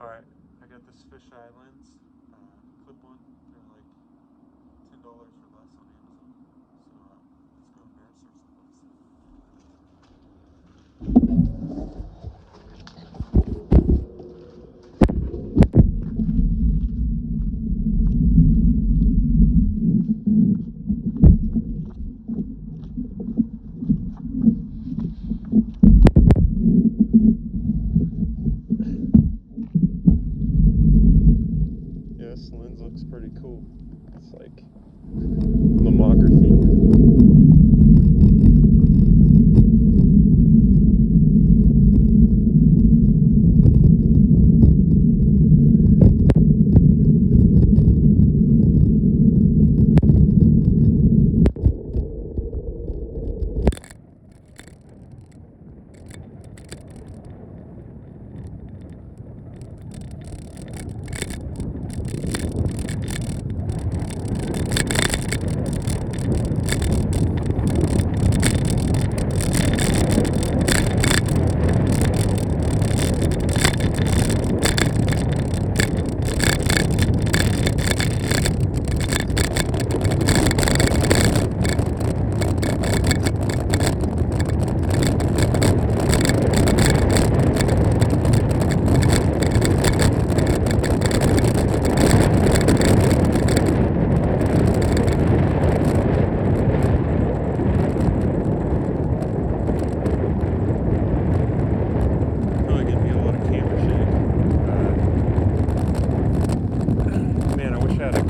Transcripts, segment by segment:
Alright, I got this fisheye lens, clip one. They're like $10 or less on Amazon. So let's go in there and search the place. Yeah, this lens looks pretty cool. It's like mammography.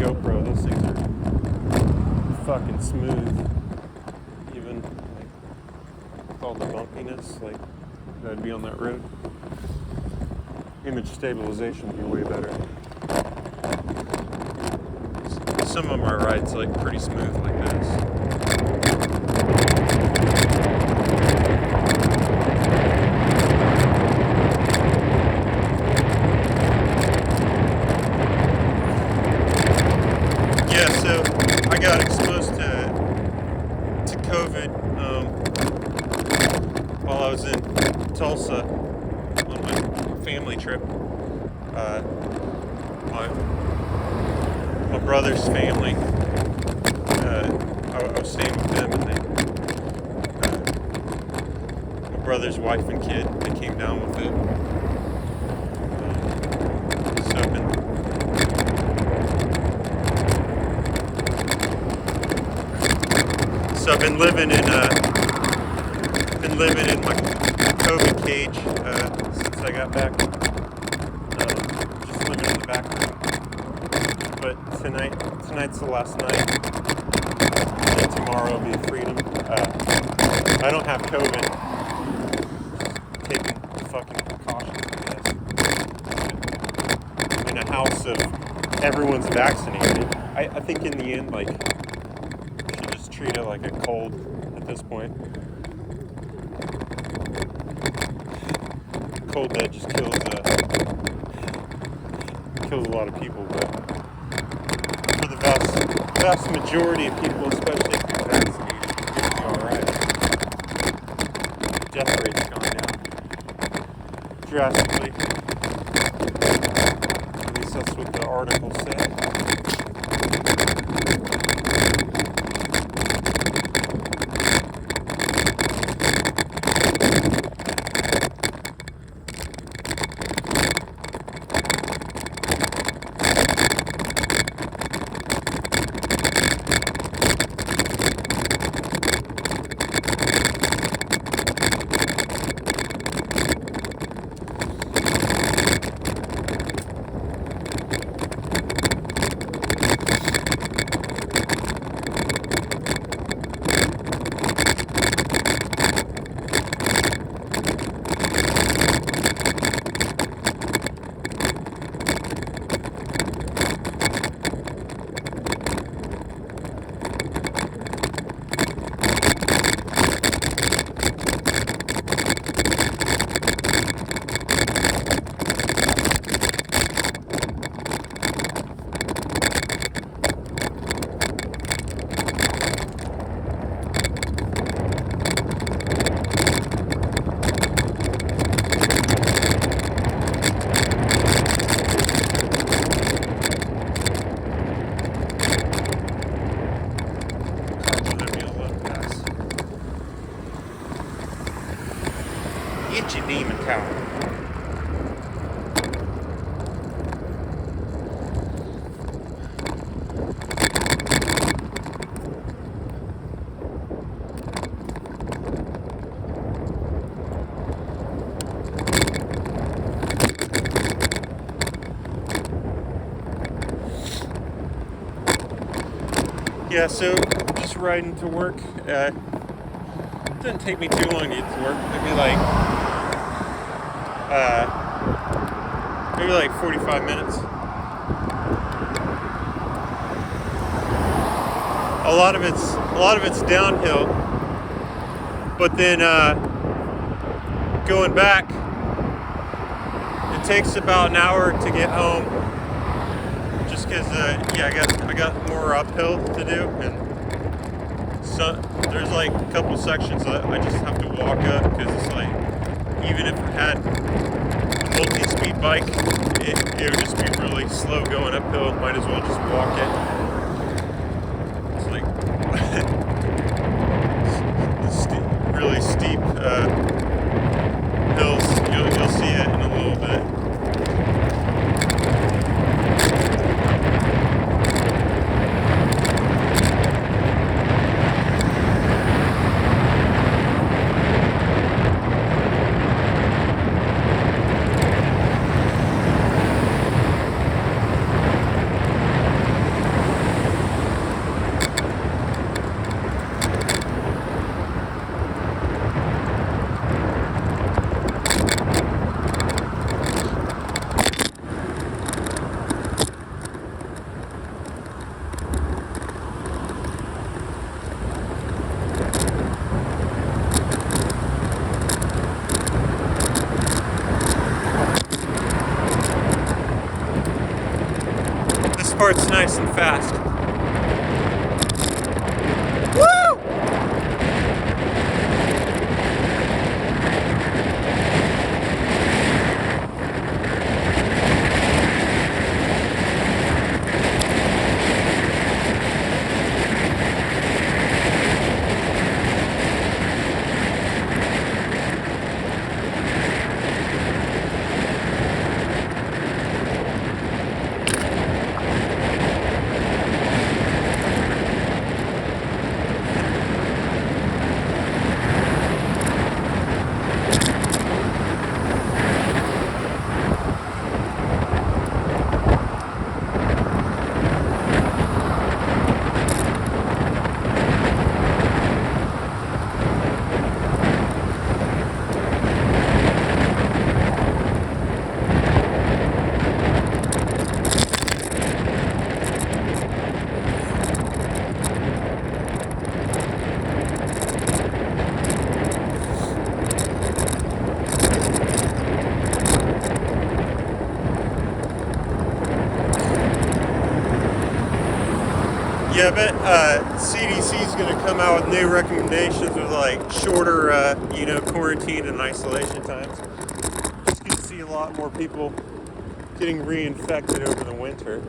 GoPro, those things are fucking smooth. Even like with all the bumpiness, like that'd be on that road. Image stabilization would be way better. Some of my rides like pretty smooth like this. So I got exposed to COVID while I was in Tulsa on my family trip. My brother's family, I was staying with them, and my brother's wife and kid, they came down with it. So I've been living in my COVID cage since I got back. Just living in the back room. But tonight's the last night. And tomorrow will be freedom. I don't have COVID. Taking fucking precautions, I guess. In a house of everyone's vaccinated. I think in the end, like, treat it like a cold at this point. Cold that just kills a lot of people, but for the vast majority of people, especially if they're vaccinated, it's gonna be alright. Death rate's gone down drastically. At least that's what the article said. Yeah, so just riding to work. It didn't take me too long to get to work. Maybe like 45 minutes. A lot of it's downhill, but then going back, it takes about an hour to get home. Just because, I got more uphill to do, and so there's like a couple sections that I just have to walk up because it's like, even if I had a multi-speed bike, it would just be really slow going uphill. Might as well just walk it. It's like really steep hills. You'll see it in a little bit. This part's nice and fast. Woo! Yeah, I bet CDC is going to come out with new recommendations with like shorter, quarantine and isolation times. Just going to see a lot more people getting reinfected over the winter.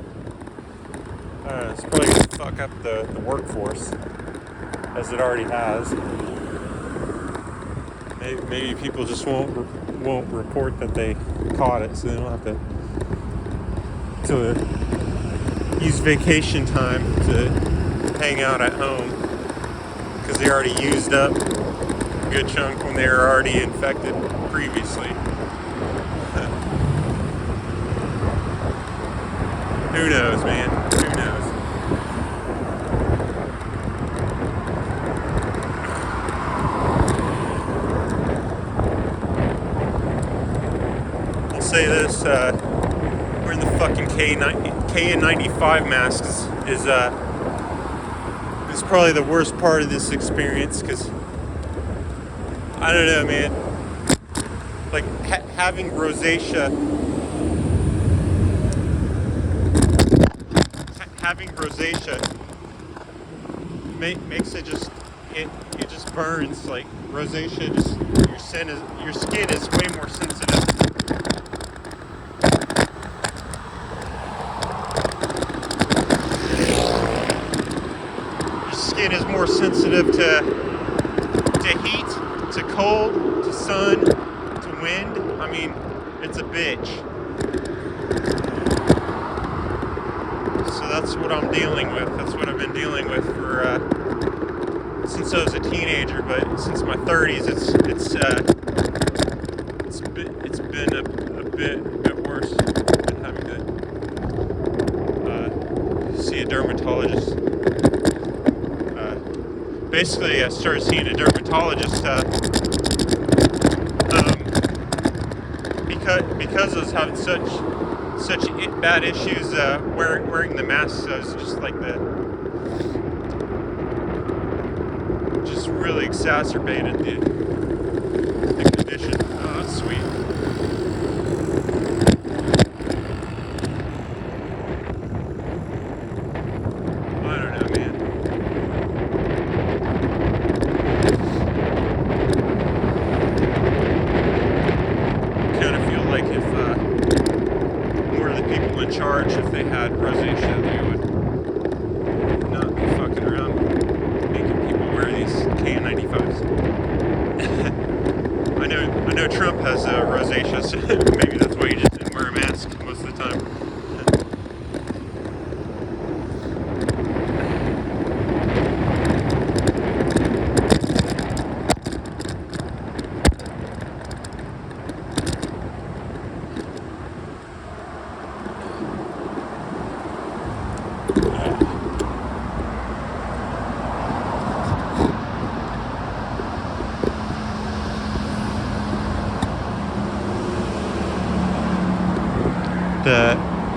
It's probably going to fuck up the workforce, as it already has. Maybe people just won't report that they caught it, so they don't have to use vacation time to hang out at home because they already used up a good chunk when they were already infected previously. Who knows, man? Who knows? I'll say this, wearing the fucking KN95 masks is probably the worst part of this experience, because I don't know, man, like having rosacea makes it just it just burns. Like rosacea, just your skin is way more sensitive. Skin is more sensitive to heat, to cold, to sun, to wind. I mean, it's a bitch. So that's what I'm dealing with. That's what I've been dealing with for since I was a teenager. But since my 30s, it's been a bit worse. I've been having to see a dermatologist basically I started seeing a dermatologist because I was having such bad issues wearing the mask. So it's just like just really exacerbated the condition. Oh, that's sweet. I don't know, man. Kind of feel like if more of the people in charge, if they had rosacea, they would not be fucking around making people wear these KN95s. I know Trump has rosacea, so maybe that's why he just didn't wear a mask most of the time.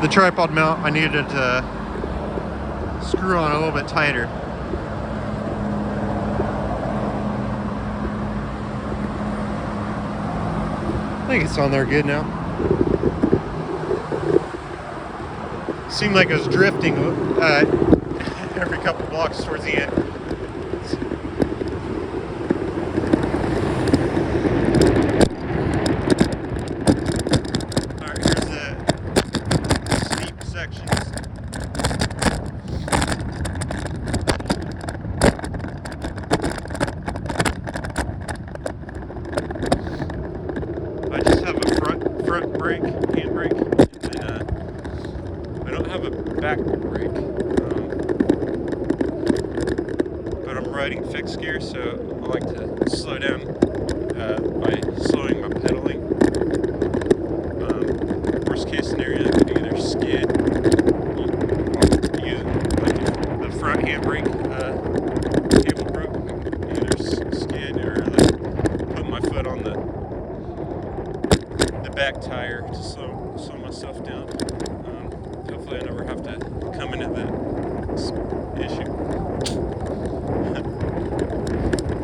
The tripod mount, I needed to screw on a little bit tighter. I think it's on there good now. Seemed like it was drifting every couple blocks towards the end. I just have a front brake, handbrake, and then I don't have a back brake. But I'm riding fixed gear, so I like to slow down by slowing my pedaling. Worst case scenario, I could either skid, use like the front handbrake cable broke, either skid or like put my foot on the back tire to slow myself down. Hopefully I never have to come into that issue.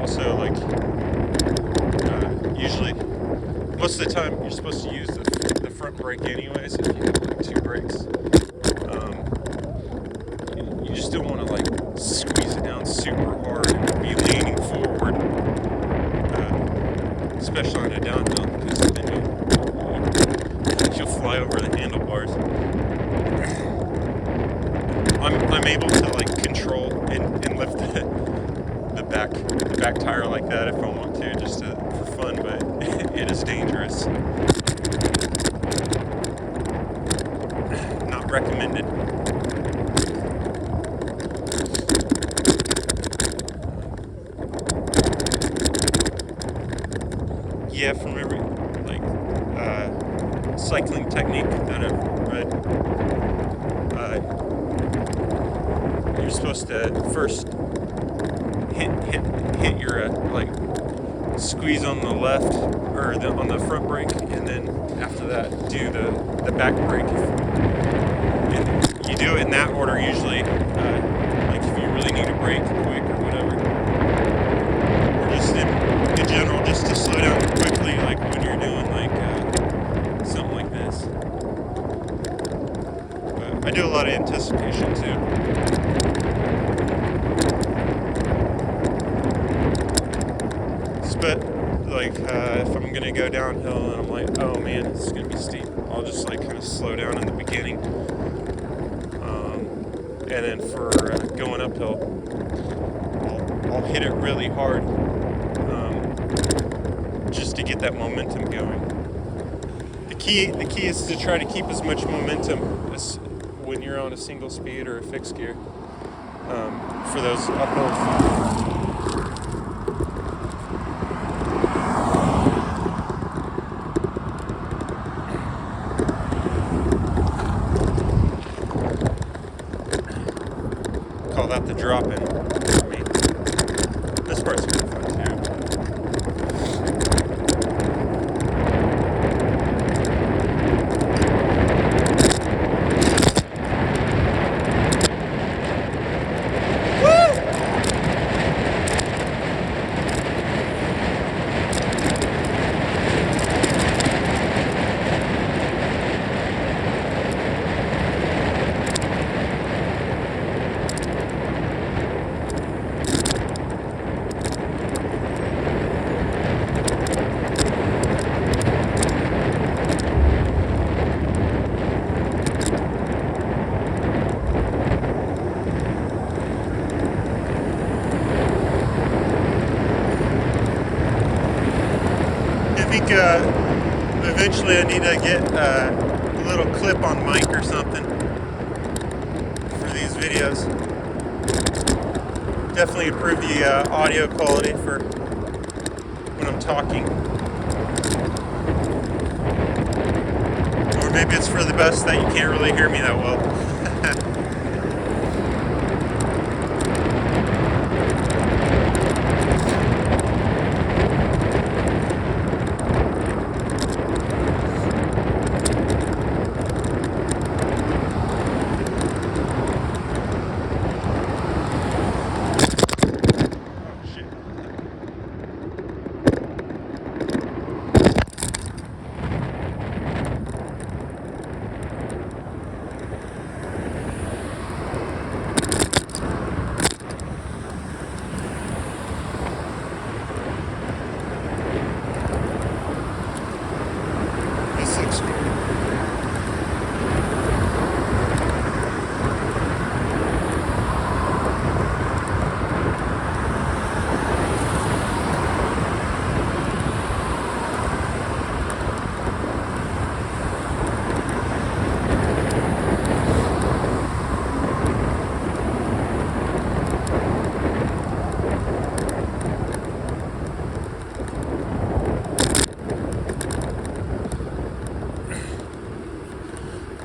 Also, like, usually, most of the time you're supposed to use the front brake anyways if you have like two brakes. You just don't want to like squeeze it down super hard and be leaning forward, especially on a downhill, because then you'll fly over the handlebars. I'm able to like control and lift the back tire like that if I want to, just for fun, but it is dangerous. Not recommended. Yeah, from every cycling technique that I've read, you're supposed to first hit your like squeeze on the left or on the front brake, and then after that do the back brake. And you do it in that order usually, like if you really need a brake quick or whatever, or just in general just to slow down quickly, like when you're doing like something like this. But I do a lot of anticipation too. But like if I'm gonna go downhill and I'm like, oh man, it's gonna be steep, I'll just like kind of slow down in the beginning, and then for going uphill, I'll hit it really hard, just to get that momentum going. The key is to try to keep as much momentum as when you're on a single speed or a fixed gear, for those uphills. Call that the drop-in for me. Eventually I need to get a little clip-on mic or something for these videos. Definitely improve the audio quality for when I'm talking. Or maybe it's for the best that you can't really hear me that well.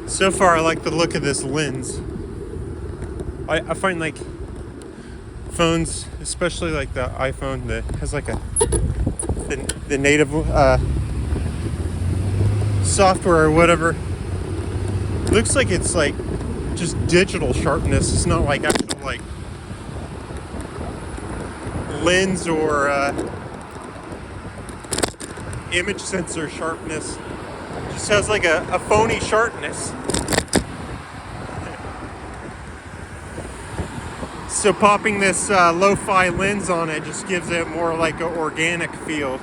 So far, I like the look of this lens. I find like phones, especially like the iPhone that has like the native software or whatever, looks like it's like just digital sharpness. It's not like actual like lens or image sensor sharpness. It just has like a phony sharpness. So popping this lo-fi lens on it just gives it more like an organic feel.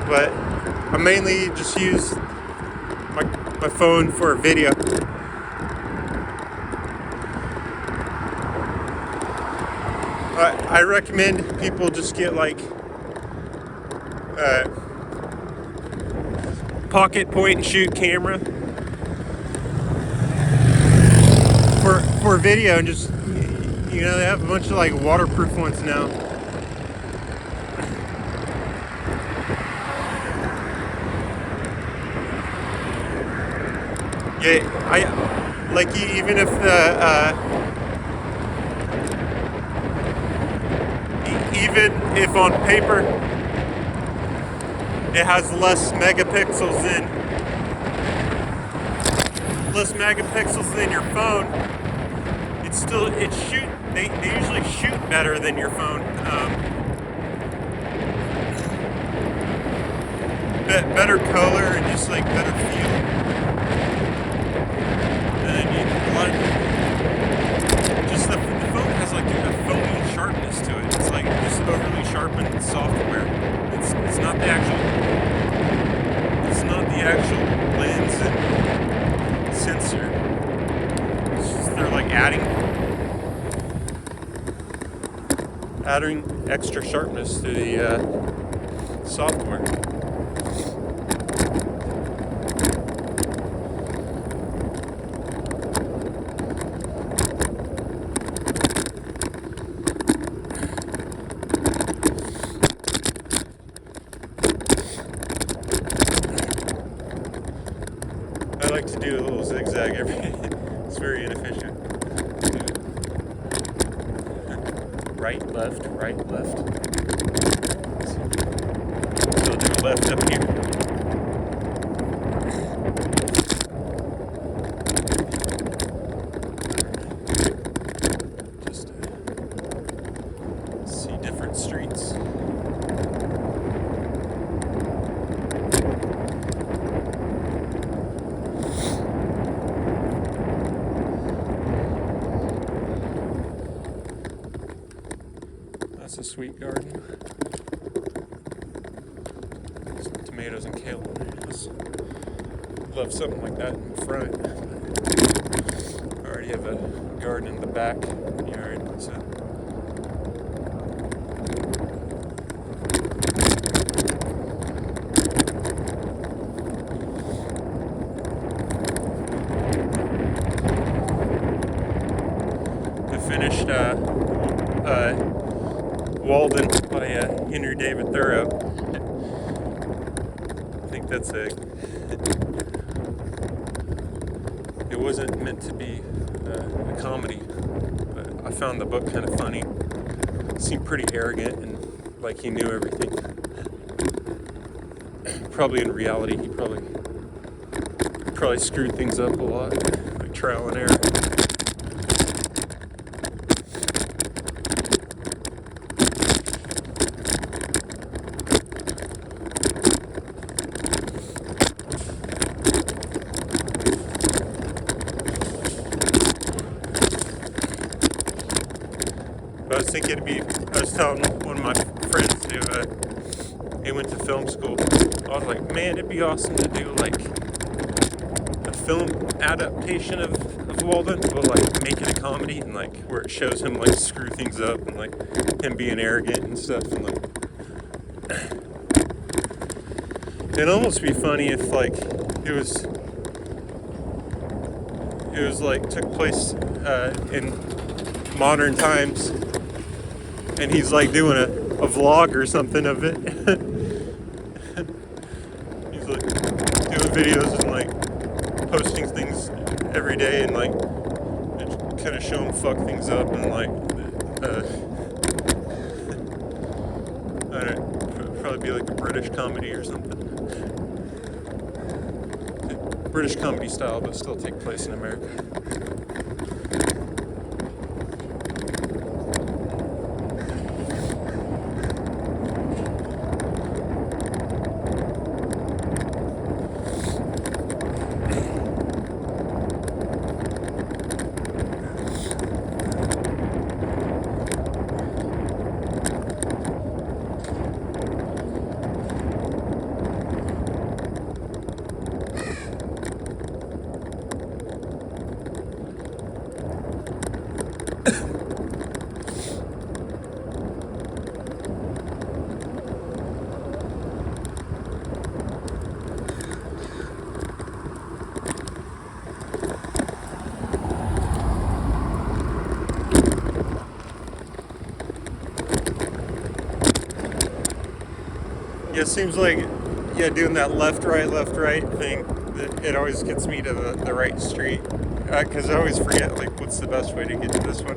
But I mainly just use my phone for video. I recommend people just get like pocket point and shoot camera for video, and just, you know, they have a bunch of like waterproof ones now. Yeah, I like, even if even if on paper it has less megapixels than your phone, it's still, they usually shoot better than your phone. Better color and just like better feel. And just the phone has like a foamy sharpness to it. It's like just overly sharpened software. It's not the actual lens and sensor. It's just, they're like adding extra sharpness to the software. I like to do a little zigzag every day. It's very inefficient. Right, left, right, left. So do left up here. Just see different streets. That's a sweet garden. and kale. Love something like that in front. I already have a garden in the back yard, so. I finished Walden by Henry David Thoreau. I think that's it wasn't meant to be a comedy, but I found the book kind of funny. It seemed pretty arrogant and like he knew everything. Probably in reality, he probably screwed things up a lot, like trial and error. I was thinking I was telling one of my friends who he went to film school. I was like, man, it'd be awesome to do like a film adaptation of Walden, but like make it a comedy and like where it shows him like screw things up and like him being arrogant and stuff, and like it'd almost be funny if like it was like took place in modern times. And he's like doing a vlog or something of it. He's like doing videos and like posting things every day and like kind of show him fuck things up and like I don't know, probably be like a British comedy or something. British comedy style, but still take place in America. Yeah, it seems like, doing that left, right thing, it always gets me to the right street. Because I always forget, like, what's the best way to get to this one.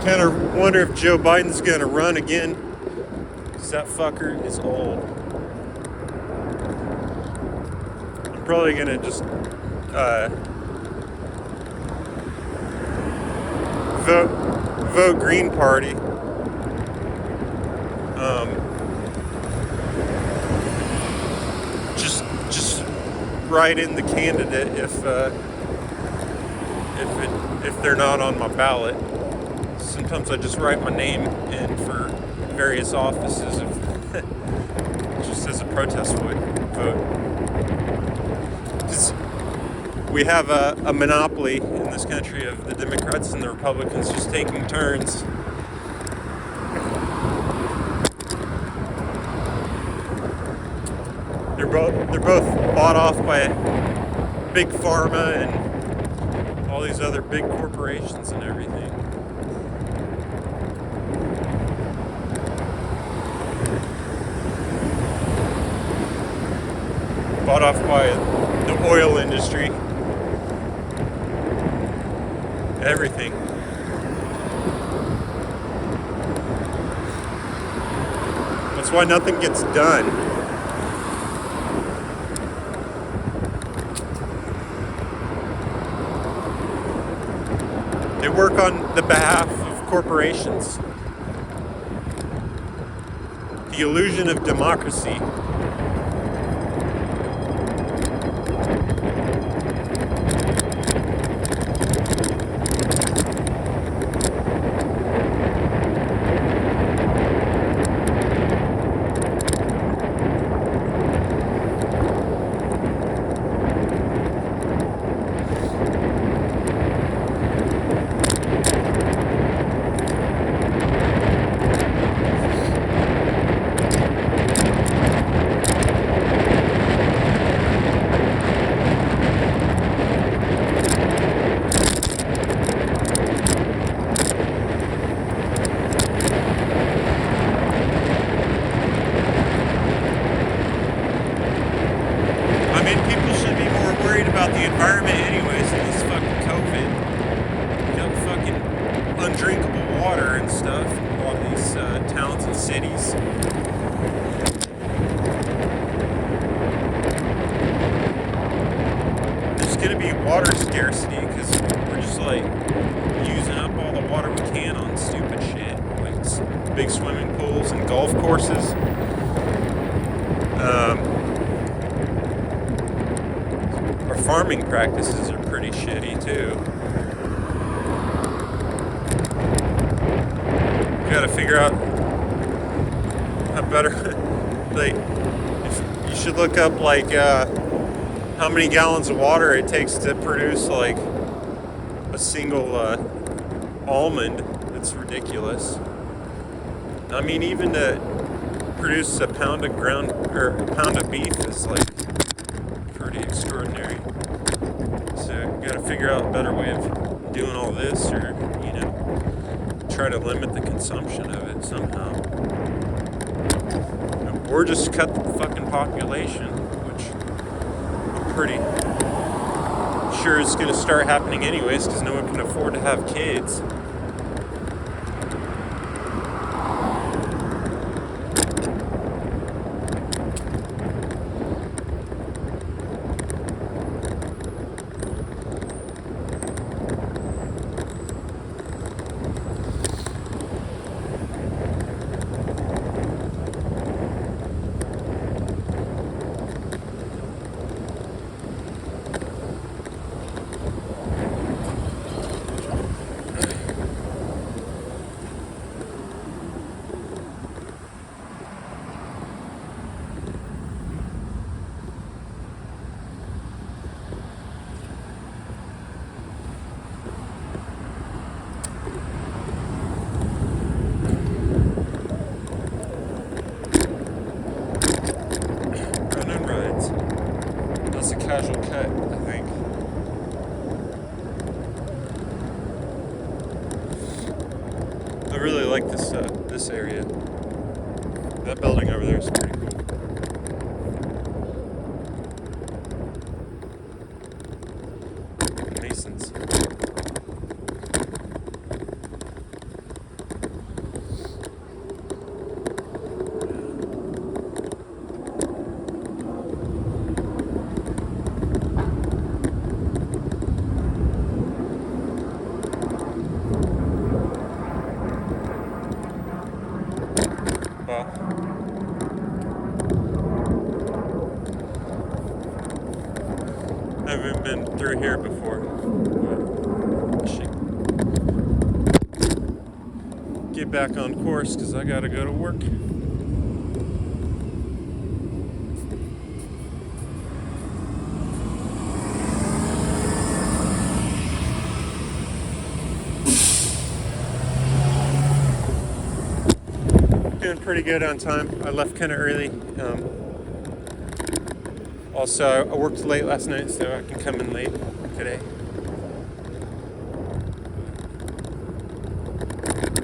Kind of wonder if Joe Biden's going to run again, because that fucker is old. I'm probably going to just uh, vote Green Party. Just write in the candidate if they're not on my ballot. Sometimes I just write my name in for various offices just as a protest vote. We have a monopoly in this country of the Democrats and the Republicans just taking turns. They're both bought off by Big Pharma and all these other big corporations and everything. Bought off by the oil industry. Everything. That's why nothing gets done. They work on the behalf of corporations. The illusion of democracy. About the environment anyways in this fucking COVID. You got fucking undrinkable water and stuff in a lot of these towns and cities. There's gonna be water scarcity because we're just like using up all the water we can on stupid shit, like big swimming pools and golf courses. Our farming practices are pretty shitty too. You gotta figure out how better, like, you should look up like how many gallons of water it takes to produce like a single almond. It's ridiculous. I mean, even to produce a pound of beef is like pretty extraordinary. So you gotta figure out a better way of doing all this, or try to limit the consumption of it somehow, or just cut the fucking population, which I'm pretty sure is gonna start happening anyways because no one can afford to have kids. Casual cut, I think. I really like this area. That building over there is pretty cool. Masons. back on course because I gotta go to work. Doing pretty good on time. I left kind of early. Also, I worked late last night, so I can come in late today.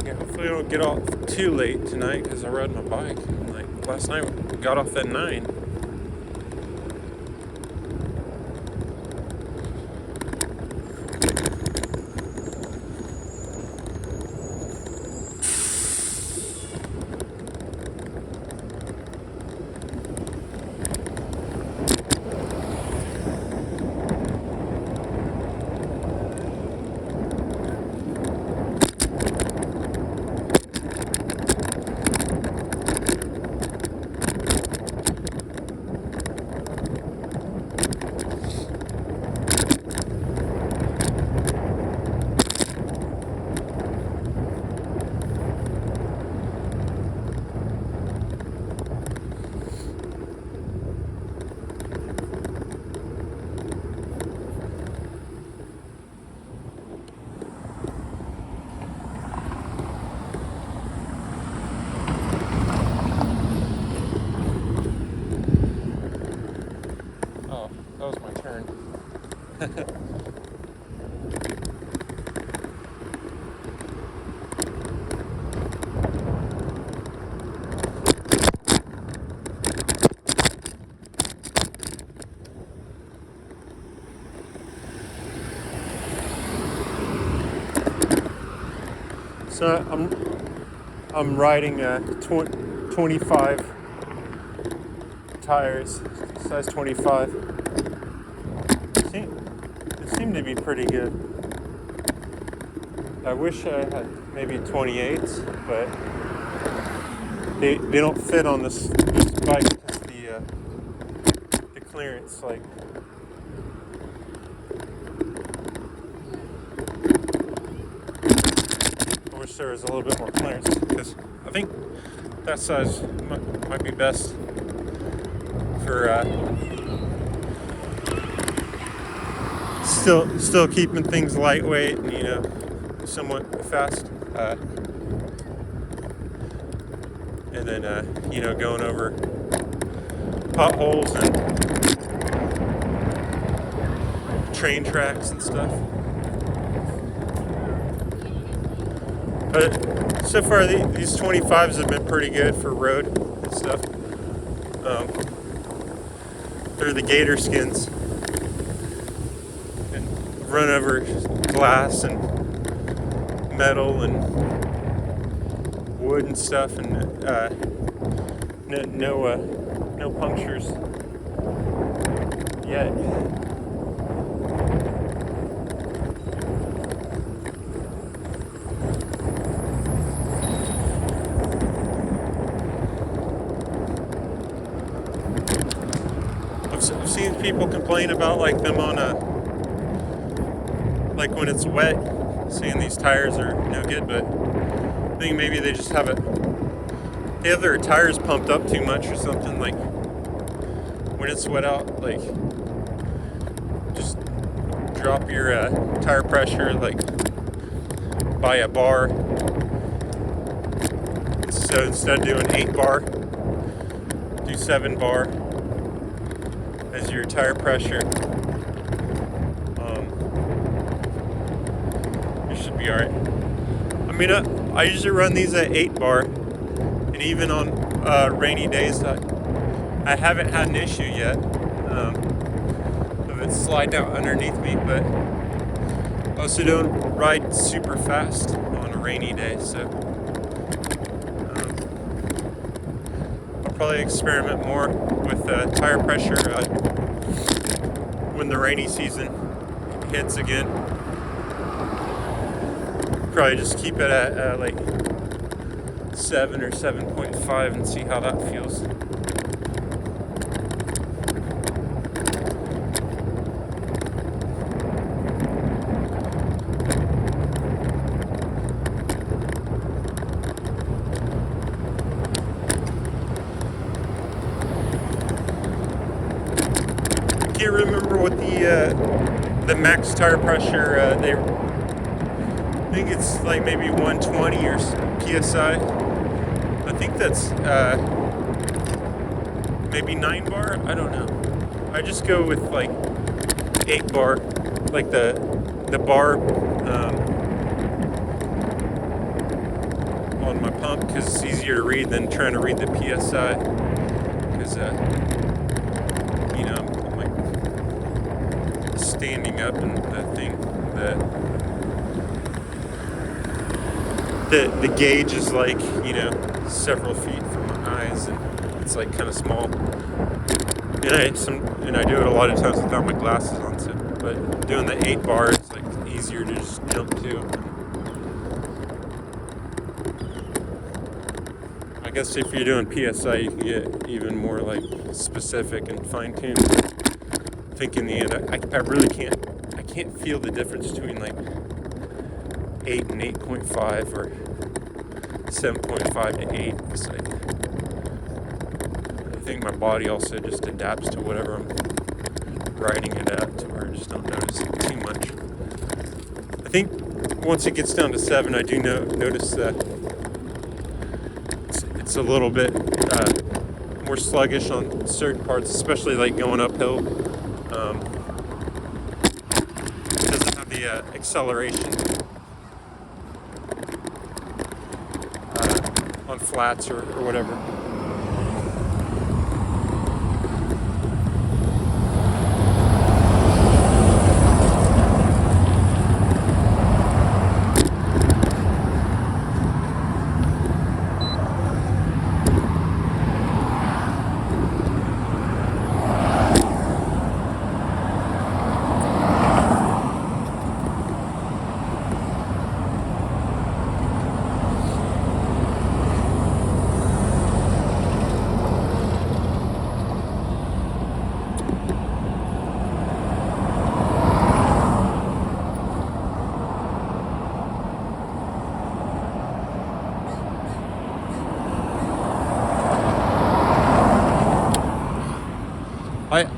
Yeah, hopefully I don't get off too late tonight because I rode my bike. Like last night, I got off at 9. Oh, that was my turn. So I'm riding 25 tires, size 25. It seemed to be pretty good. I wish I had maybe 28s, but they don't fit on this bike because the clearance, like. I wish there was a little bit more clearance because I think that size might be best for still keeping things lightweight and somewhat fast, and then going over potholes and train tracks and stuff. But so far, these 25s have been pretty good for road and stuff. They're the gator skins. And run over glass and metal and wood and stuff, and no punctures yet. I've seen people complain about like them on like when it's wet, saying these tires are no good, but I think maybe they just have their tires pumped up too much or something. Like when it's wet out, like just drop your tire pressure like by a bar. So instead of doing 8 bar, do 7 bar as your tire pressure. You should be alright. I mean, I usually run these at 8 bar, and even on rainy days, I haven't had an issue yet of it sliding out underneath me, but I also don't ride super fast on a rainy day, so I'll probably experiment more with tire pressure when the rainy season hits again. Probably just keep it at like 7 or 7.5 and see how that feels. can't remember what the max tire pressure. I think it's like maybe 120 or psi. I think that's maybe 9 bar. I don't know. I just go with like 8 bar, like the bar on my pump, because it's easier to read than trying to read the psi. Because you know, I'm like standing up and that thing, the gauge is like, you know, several feet from my eyes, and it's like kind of small. And I do it a lot of times without my glasses on, so, but doing the 8 bar is like easier to just jump to. I guess if you're doing PSI, you can get even more like specific and fine-tuned. I think in the end, I really can't feel the difference between like 8 and 8.5 or 7.5 to 8. It's like, I think my body also just adapts to whatever I'm riding it at, to where I just don't notice it too much. I think once it gets down to 7, I do notice that it's a little bit more sluggish on certain parts, especially like going uphill. It doesn't have the acceleration on flats or whatever.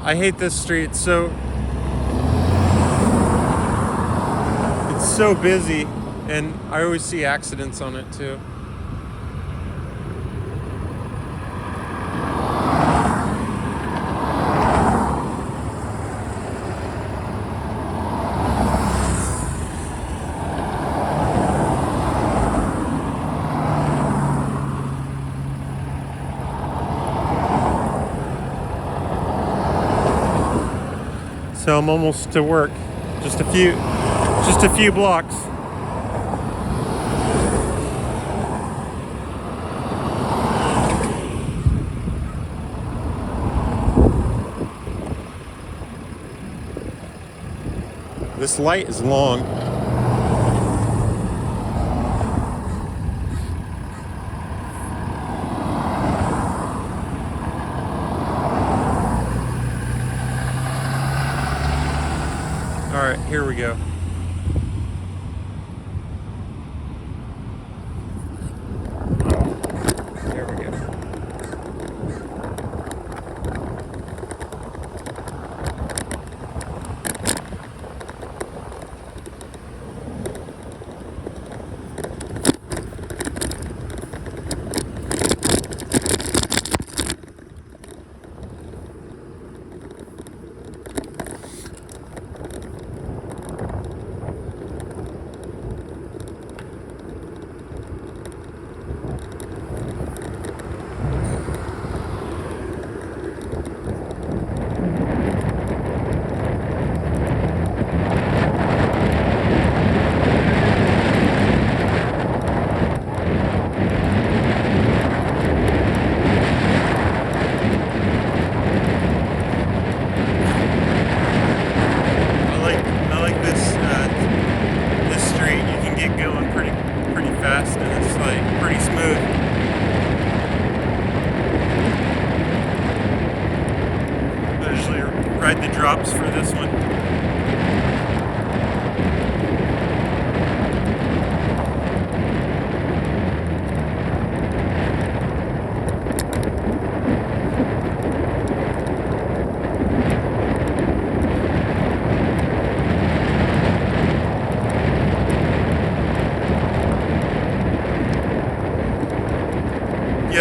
I hate this street. It's so busy, and I always see accidents on it too. So I'm almost to work. Just a few blocks. This light is long. All right, here we go. There we go.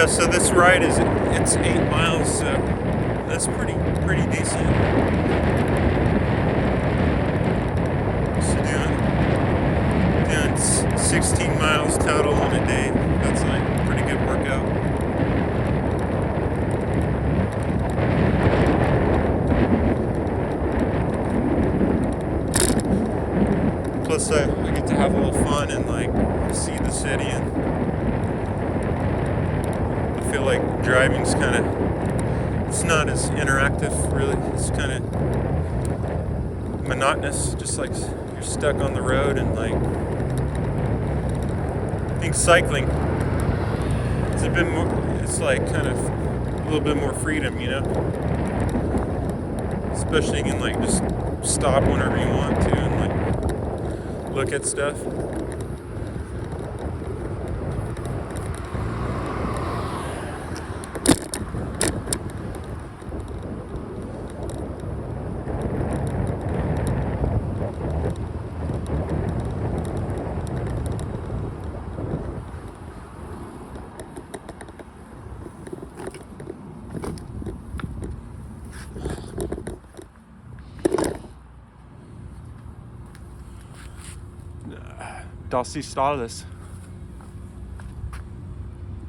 Yeah, so this ride it's 8 miles, so that's pretty decent. So doing 16 miles total in a day. That's like a pretty good workout. Plus I get to have a little fun and like see the city, and I feel like driving's kind of, it's not as interactive really. It's kind of monotonous, just like you're stuck on the road. And like I think cycling is a bit more, it's like kind of a little bit more freedom, you know, especially you can like just stop whenever you want to and like look at stuff. Das ist alles.